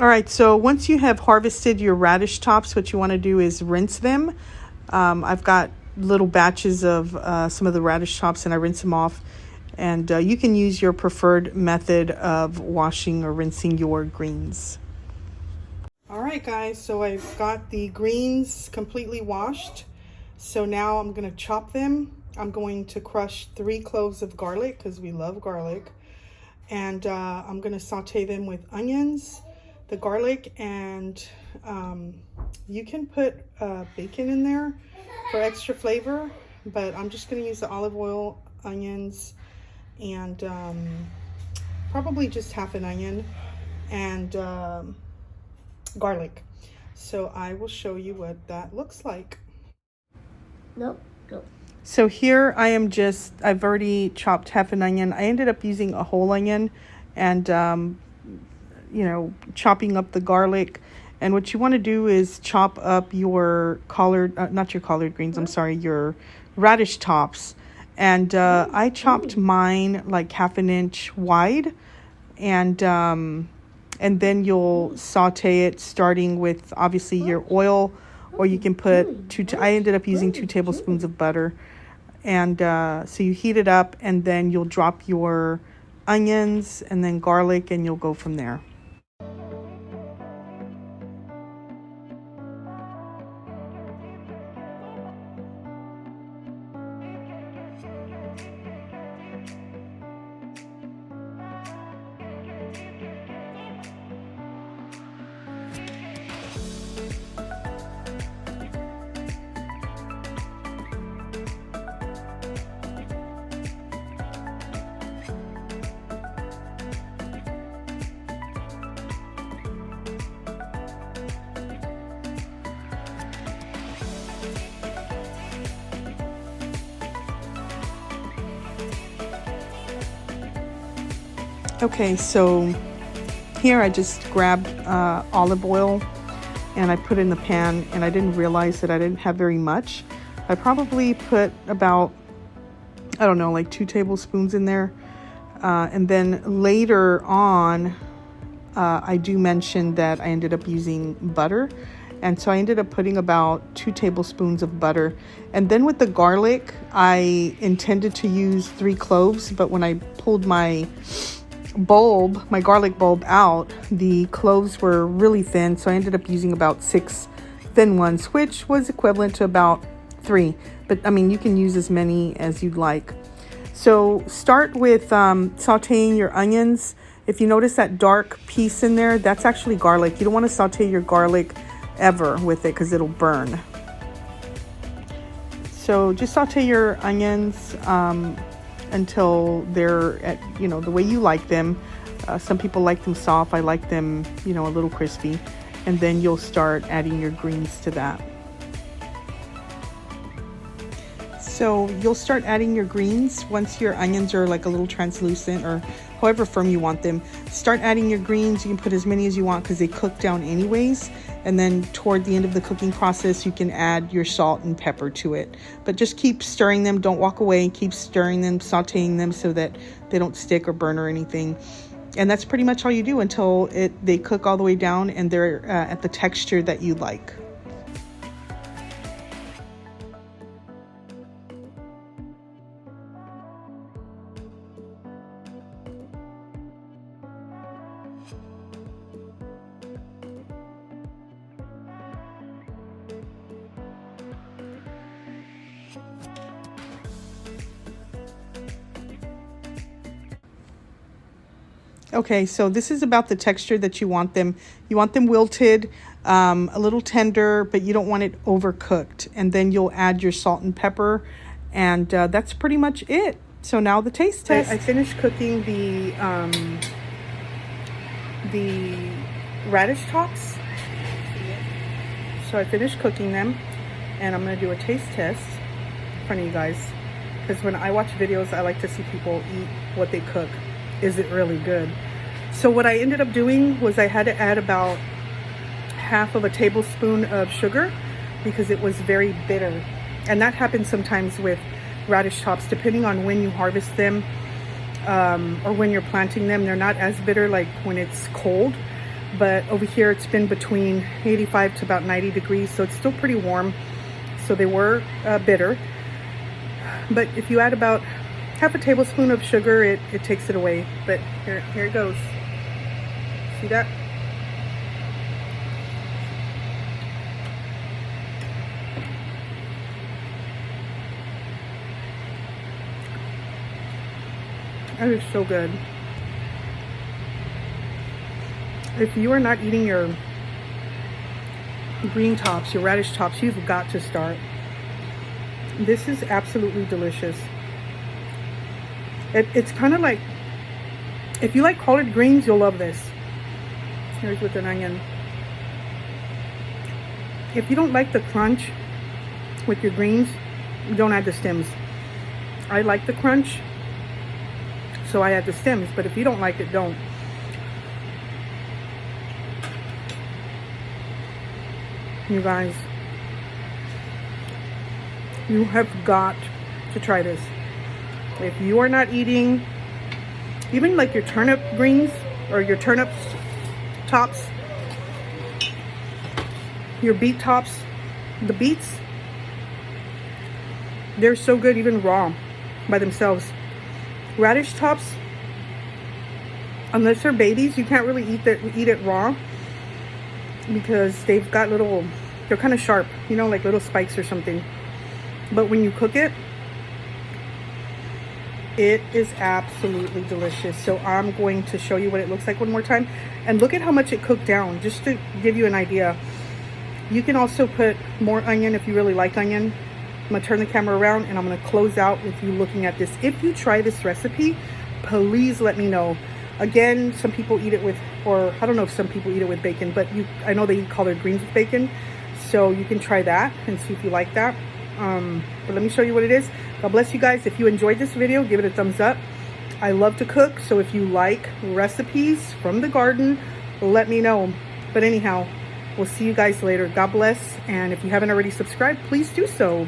All right, so once you have harvested your radish tops, what you want to do is rinse them. I've got little batches of some of the radish tops, and I rinse them off. And you can use your preferred method of washing or rinsing your greens. All right, guys, so I've got the greens completely washed. So now I'm going to chop them. I'm going to crush 3 cloves of garlic because we love garlic. And I'm going to saute them with onions, the garlic, and you can put bacon in there for extra flavor, but I'm just going to use the olive oil, onions, and probably just half an onion and garlic. So I will show you what that looks like. Nope. So here I am I've already chopped half an onion. I ended up using a whole onion and, chopping up the garlic. And what you want to do is chop up your not your collard greens, I'm sorry, your radish tops. And I chopped mine like half an inch wide. And then you'll saute it starting with obviously your oil, or you can put I ended up using 2 tablespoons of butter. And so you heat it up, and then you'll drop your onions and then garlic, and you'll go from there. Okay, so here I just grabbed olive oil and I put it in the pan, and I didn't realize that I didn't have very much. I probably put about, I don't know, like 2 tablespoons in there. And then later on, I do mention that I ended up using butter. And so I ended up putting about 2 tablespoons of butter. And then with the garlic, I intended to use 3 cloves, but when I pulled my garlic bulb out, the cloves were really thin, so I ended up using about 6 thin ones, which was equivalent to about 3. But I mean, you can use as many as you'd like. So start with sauteing your onions. If you notice that dark piece in there, that's actually garlic. You don't want to saute your garlic ever with it because it'll burn. So just saute your onions until they're at, the way you like them. Some people like them soft. I like them, a little crispy. And then you'll start adding your greens to that. So you'll start adding your greens once your onions are like a little translucent, or however firm you want them. Start adding your greens. You can put as many as you want because they cook down anyways. And then toward the end of the cooking process, you can add your salt and pepper to it. But just keep stirring them. Don't walk away. Keep stirring them, sauteing them so that they don't stick or burn or anything. And that's pretty much all you do until they cook all the way down and they're at the texture that you like. Okay, so this is about the texture that you want them. You want them wilted, a little tender, but you don't want it overcooked. And then you'll add your salt and pepper, and that's pretty much it. So now the taste test. I finished cooking the radish tops. So I finished cooking them, and I'm gonna do a taste test in front of you guys. Because when I watch videos, I like to see people eat what they cook. Is it really good? So what I ended up doing was I had to add about half of a tablespoon of sugar because it was very bitter. And that happens sometimes with radish tops, depending on when you harvest them or when you're planting them. They're not as bitter like when it's cold, but over here it's been between 85 to about 90 degrees, so it's still pretty warm. So they were bitter, but if you add about half a tablespoon of sugar, it takes it away. But here it goes. See that? That is so good. If you are not eating your green tops, your radish tops, you've got to start. This is absolutely delicious. It's kind of like, if you like collard greens, you'll love this. Here's with an onion. If you don't like the crunch with your greens, don't add the stems. I like the crunch, so I add the stems, but if you don't like it, don't. You guys, you have got to try this. If you are not eating even like your turnip greens or your turnip tops, your beet tops, the beets, they're so good even raw by themselves. Radish tops, unless they're babies, you can't really eat it raw, because they've got they're kind of sharp, you know, like little spikes or something. But when you cook it, it is absolutely delicious. So I'm going to show you what it looks like one more time. And look at how much it cooked down, just to give you an idea. You can also put more onion if you really like onion. I'm going to turn the camera around and I'm going to close out with you looking at this. If you try this recipe, please let me know. Again, some people eat it with, or I don't know if some people eat it with bacon, but I know they eat collard greens with bacon. So you can try that and see if you like that. But let me show you what it is. God bless you guys. If you enjoyed this video, give it a thumbs up. I love to cook, so if you like recipes from the garden, let me know. But anyhow, we'll see you guys later. God bless. And if you haven't already subscribed, please do so.